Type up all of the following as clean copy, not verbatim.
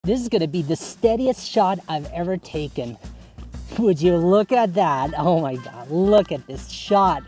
This is gonna be the steadiest shot I've ever taken. Would you look at that? Oh my God, look at this shot.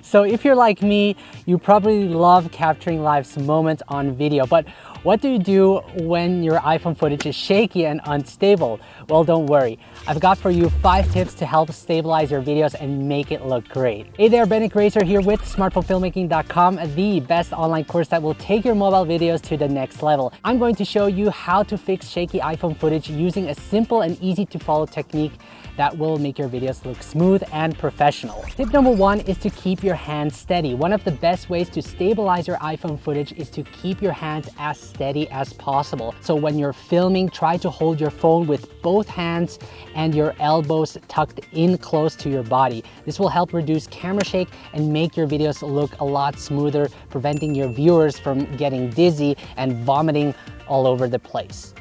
So if you're like me, you probably love capturing life's moments on video, but what do you do when your iPhone footage is shaky and unstable? Well, don't worry. I've got for you 5 tips to help stabilize your videos and make it look great. Hey there, Bennett Grazer here with smartphonefilmmaking.com, the best online course that will take your mobile videos to the next level. I'm going to show you how to fix shaky iPhone footage using a simple and easy to follow technique that will make your videos look smooth and professional. Tip number 1 is to keep your hands steady. One of the best ways to stabilize your iPhone footage is to keep your hands as steady as possible. So when you're filming, try to hold your phone with both hands and your elbows tucked in close to your body. This will help reduce camera shake and make your videos look a lot smoother, preventing your viewers from getting dizzy and vomiting all over the place.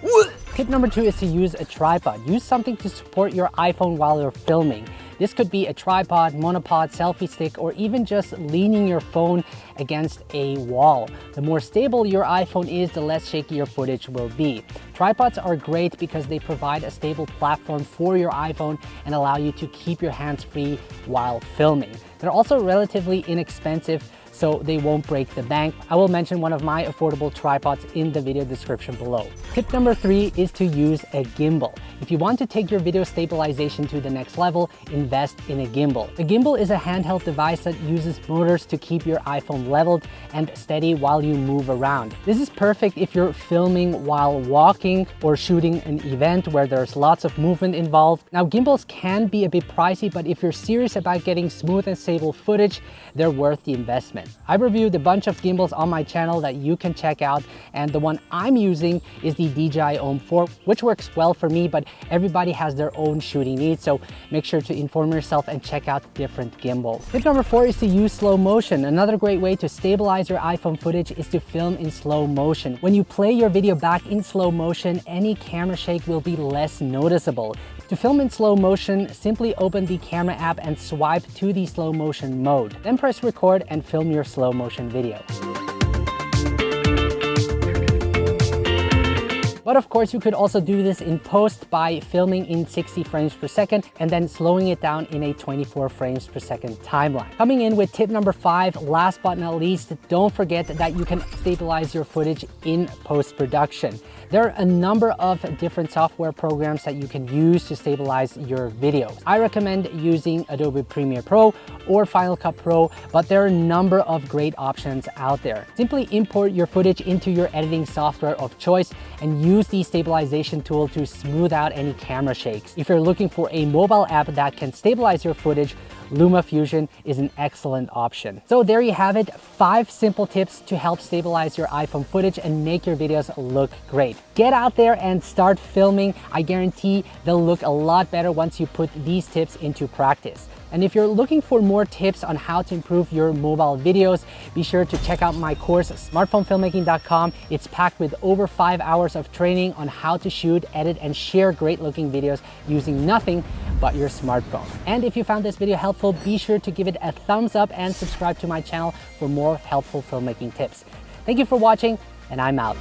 Tip number 2 is to use a tripod. Use something to support your iPhone while you're filming. This could be a tripod, monopod, selfie stick, or even just leaning your phone against a wall. The more stable your iPhone is, the less shaky your footage will be. Tripods are great because they provide a stable platform for your iPhone and allow you to keep your hands free while filming. They're also relatively inexpensive, so they won't break the bank. I will mention one of my affordable tripods in the video description below. Tip number 3 is to use a gimbal. If you want to take your video stabilization to the next level, invest in a gimbal. A gimbal is a handheld device that uses motors to keep your iPhone leveled and steady while you move around. This is perfect if you're filming while walking or shooting an event where there's lots of movement involved. Now, gimbals can be a bit pricey, but if you're serious about getting smooth and stable footage, they're worth the investment. I've reviewed a bunch of gimbals on my channel that you can check out, and the one I'm using is the DJI Ohm 4, which works well for me, but everybody has their own shooting needs, so make sure to inform yourself and check out different gimbals. Tip number 4 is to use slow motion. Another great way to stabilize your iPhone footage is to film in slow motion. When you play your video back in slow motion, any camera shake will be less noticeable. To film in slow motion, simply open the camera app and swipe to the slow motion mode. Then press record and film your slow motion video. But of course, you could also do this in post by filming in 60 frames per second and then slowing it down in a 24 frames per second timeline. Coming in with tip number 5, last but not least, don't forget that you can stabilize your footage in post-production. There are a number of different software programs that you can use to stabilize your videos. I recommend using Adobe Premiere Pro or Final Cut Pro, but there are a number of great options out there. Simply import your footage into your editing software of choice and use the stabilization tool to smooth out any camera shakes. If you're looking for a mobile app that can stabilize your footage, LumaFusion is an excellent option. So there you have it, 5 simple tips to help stabilize your iPhone footage and make your videos look great. Get out there and start filming. I guarantee they'll look a lot better once you put these tips into practice. And if you're looking for more tips on how to improve your mobile videos, be sure to check out my course, smartphonefilmmaking.com. It's packed with over 5 hours of training on how to shoot, edit, and share great looking videos using nothing but your smartphone. And if you found this video helpful, be sure to give it a thumbs up and subscribe to my channel for more helpful filmmaking tips. Thank you for watching, and I'm out.